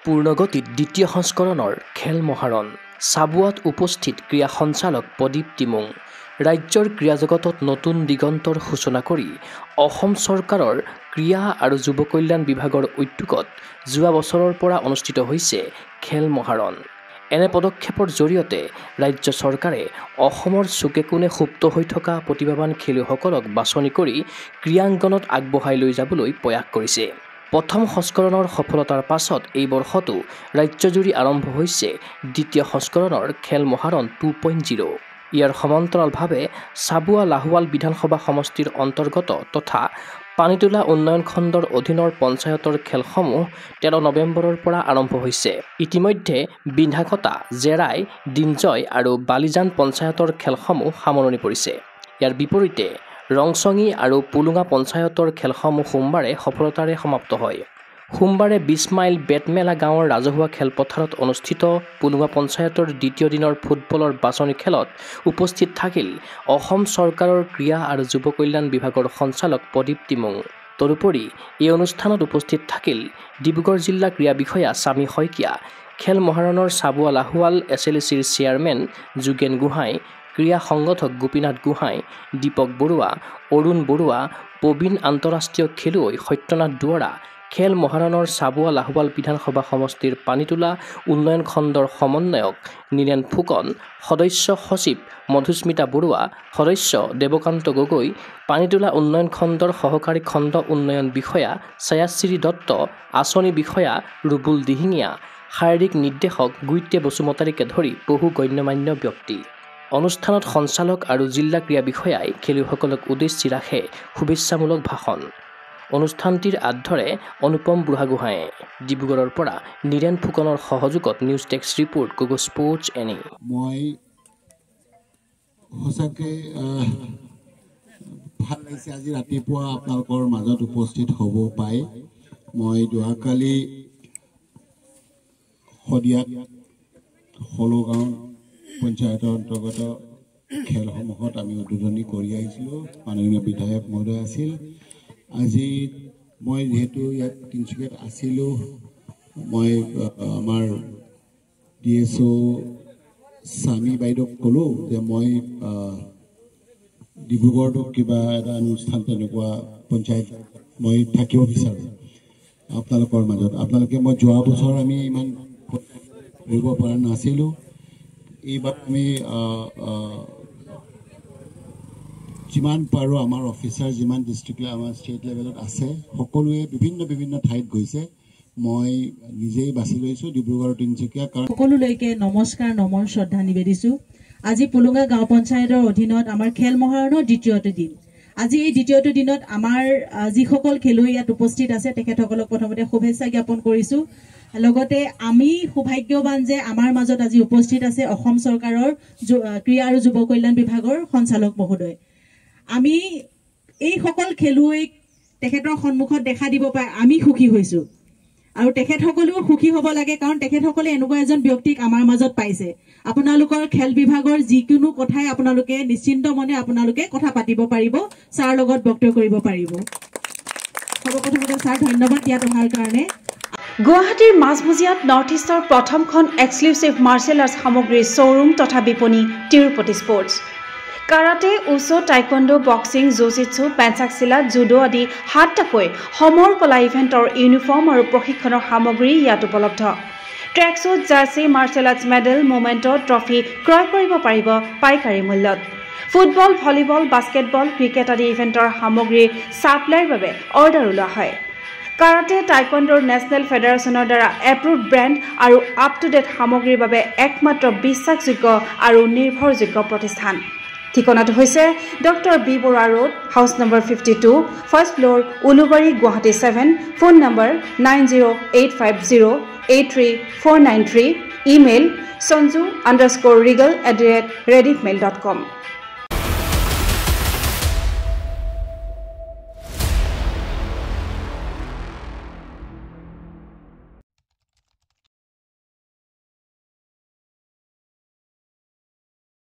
পূৰ্ণগতিত দ্বিতীয় সংস্কৰণৰ খেল মহাৰণ চাবুৱাত উপস্থিত ক্ৰীড়া সঞ্চালক প্ৰদীপ টিমুং ৰাজ্যৰ ক্ৰীড়া জগতত নতুন দিগন্তৰ সূচনা কৰি অসম চৰকাৰৰ ক্ৰীড়া আৰু যুৱ কল্যাণ বিভাগৰ উদ্যোগত যোৱা বছৰৰ পৰা অনুষ্ঠিত হৈছে খেল মহাৰণ। এনে পদক্ষেপৰ জৰিয়তে ৰাজ্য চৰকাৰে অসমৰ চুকে কোণে সুপ্ত হৈ থকা প্ৰতিভাৱান খেলুৱৈসকলক বাছনি কৰি ক্ৰীড়াংগনত আগবঢ়াই লৈ যাবলৈ প্ৰয়াস কৰিছে। প্ৰথম সংস্কৰণৰ সফলতাৰ পাছত এই বৰ্ষতো ৰাজ্যজুৰি আৰম্ভ হৈছে দ্বিতীয় সংস্কৰণৰ খেল মহাৰণ 2.0। ইয়াৰ সমান্তৰালভাৱে চাবুৱা লাহোৱাল বিধানসভা সমষ্টিৰ অন্তৰ্গত তথা পানীতোলা উন্নয়ন খণ্ডৰ অধীনৰ পঞ্চায়তৰ খেলসমূহ 13 নৱেম্বৰৰ পৰা আৰম্ভ হৈছে। ইতিমধ্যে বিন্ধাকটা, জেৰাই, দিনজয় আৰু বালিজান পঞ্চায়তৰ খেলসমূহ সামৰণি পৰিছে। ইয়াৰ বিপৰীতে ৰংচঙী আৰু পুলুঙা পঞ্চায়তৰ খেলসমূহ সোমবাৰে সফলতাৰে সমাপ্ত হয়। সোমবাৰে 20 মাইল বেতমেলা গাঁৱৰ ৰাজহুৱা খেলপথাৰত অনুষ্ঠিত পুলুঙা পঞ্চায়তৰ দ্বিতীয় দিনৰ ফুটবলৰ বাছনি খেলত উপস্থিত থাকিল অসম চৰকাৰৰ ক্ৰীড়া আৰু যুৱ কল্যাণ বিভাগৰ সঞ্চালক প্ৰদীপ টিমুং। তদুপৰি এই অনুষ্ঠানত উপস্থিত থাকিল ডিব্ৰুগড় জিলা ক্ৰীড়া বিষয়া স্বামী শইকীয়া, খেল মহাৰণৰ চাবুৱা লাহোৱাল SLCৰ চেয়াৰমেন যোগেন গোহাঁই, ক্ৰীড়া সংগঠক গোপীনাথ গোহাঁই, দীপক বৰুৱা, অৰুণ বৰুৱা, প্ৰবীণ আন্তঃৰাষ্ট্ৰীয় খেলুৱৈ সত্যনাথ দুৱৰা, খেল মহাৰণৰ চাবুৱা লাহোৱাল বিধানসভা সমষ্টিৰ পানীতোলা উন্নয়ন খণ্ডৰ সমন্বয়ক নীৰেণ ফুকন, সদস্য সচিব মধুস্মিতা বৰুৱা, সদস্য দেৱকান্ত গগৈ, পানীতোলা উন্নয়ন খণ্ডৰ সহকাৰী খণ্ড উন্নয়ন বিষয়া ছায়াশ্ৰী দত্ত, আঁচনি বিষয়া ৰুবুল দিহিঙীয়া, শাৰীৰিক নিৰ্দেশক গুইটে বসুমতাৰীকে ধৰি বহু গণ্যমান্য ব্যক্তি। অনুষ্ঠানত সঞ্চালক আৰু জিলা ক্ৰীড়া বিষয়াই খেলুৱৈসকলক উদ্দেশ্যি ৰাখে শুভেচ্ছামূলক ভাষণ। অনুষ্ঠানটিৰ আধ্যৰে অনুপম বুঢ়াগোহাঁয়ে। ডিব্ৰুগড়ৰ পৰা নীৰেণ ফুকনৰ সহযোগত নিউজ টেক্স ৰিপৰ্ট গুগল স্পৰ্টছ এনি। মই সঁচাকৈ ভাল লাগিছে আজি ৰাতিপুৱা আপোনালোকৰ মাজত উপস্থিত হ'ব পাই। মই যোৱাকালি শদিয়াত হলগাঁও পঞ্চায়তৰ অন্তৰ্গত খেলসমূহত আমি উদ্বোধনী কৰি আহিছিলোঁ। মাননীয় বিধায়ক মহোদয় আছিল। আজি মই যিহেতু ইয়াত তিনিচুকীয়াত আছিলোঁ, মই আমাৰ DSO স্বামী বাইদেউক ক'লোঁ যে মই ডিব্ৰুগড়তো কিবা এটা অনুষ্ঠান তেনেকুৱা পঞ্চায়ত মই থাকিব বিচাৰোঁ আপোনালোকৰ মাজত। আপোনালোকে মই যোৱা বছৰ আমি ইমান কৰিব পৰা নাছিলোঁ। এইবাৰ আমি যিমান পাৰোঁ আমাৰ অফিচাৰ যিমান ডিষ্ট্ৰিক্ট আমাৰ ষ্টেট লেভেলত আছে সকলোৱে বিভিন্ন ঠাইত গৈছে। মই নিজেই বাছি লৈছোঁ ডিব্ৰুগড় তিনিচুকীয়া। কাৰণ সকলোলৈকে নমস্কাৰ, নমন, শ্ৰদ্ধা নিবেদিছোঁ। আজি পুলুঙা গাঁও পঞ্চায়তৰ অধীনত আমাৰ খেল মহাৰণৰ দ্বিতীয়টো দিন। আজি এই দ্বিতীয়টো দিনত আমাৰ যিসকল খেলুৱৈ ইয়াত উপস্থিত আছে তেখেতসকলক প্ৰথমতে শুভেচ্ছা জ্ঞাপন কৰিছোঁ। লগতে আমি সৌভাগ্যৱান যে আমাৰ মাজত আজি উপস্থিত আছে অসম চৰকাৰৰ ক্ৰীড়া আৰু যুৱ কল্যাণ বিভাগৰ সঞ্চালক মহোদয়। আমি এই সকল খেলুৱৈক তেখেতৰ সন্মুখত দেখা দিব পাই আমি সুখী হৈছোঁ আৰু তেখেতসকলেও সুখী হ'ব লাগে, কাৰণ তেখেতসকলে এনেকুৱা এজন ব্যক্তিক আমাৰ মাজত পাইছে। আপোনালোকৰ খেল বিভাগৰ যিকোনো কথাই আপোনালোকে নিশ্চিন্ত মনে আপোনালোকে কথা পাতিব পাৰিব, ছাৰ লগত বক্তব্য কৰিব পাৰিব। সৰ্বপ্ৰথমতে ছাৰ ধন্যবাদ ইয়াত অহাৰ কাৰণে। গুৱাহাটীৰ মাজমজিয়াত নৰ্থ ইষ্টৰ প্ৰথমখন এক্সক্লুচিভ মাৰ্চেল আৰ্টছ সামগ্ৰীৰ শ্ব'ৰুম তথা বিপণী Tirupati sports. Karate, wushu, taekwondo, boxing, jujitsu, পেঞ্চাকচিলা, জুডো আদি 7টাকৈ সমৰ কলা ইভেণ্টৰ ইউনিফৰ্ম আৰু প্ৰশিক্ষণৰ সামগ্ৰী ইয়াত উপলব্ধ। Tracksuit, jersey, martial arts medal, memento, trophy ক্ৰয় কৰিব পাৰিব পাইকাৰী মূল্যত। ফুটবল, ভলীবল, বাস্কেটবল, ক্ৰিকেট আদি ইভেণ্টৰ সামগ্ৰীৰ ছাপ্লাইৰ বাবে অৰ্ডাৰো লোৱা হয়। কাৰাটে, টাইকোৱাণ্ডোৰ নেশ্যনেল ফেডাৰেশ্যনৰ দ্বাৰা এপ্ৰুভড ব্ৰেণ্ড আৰু আপ টু ডেট সামগ্ৰীৰ বাবে একমাত্ৰ বিশ্বাসযোগ্য আৰু নিৰ্ভৰযোগ্য প্ৰতিষ্ঠান। ঠিকনাটো হৈছে doctor B Barua road, house number 52, first floor, Ulubari, Guwahati 7। Phone number 9085083493। Email sanju_regal@rediffmail.com।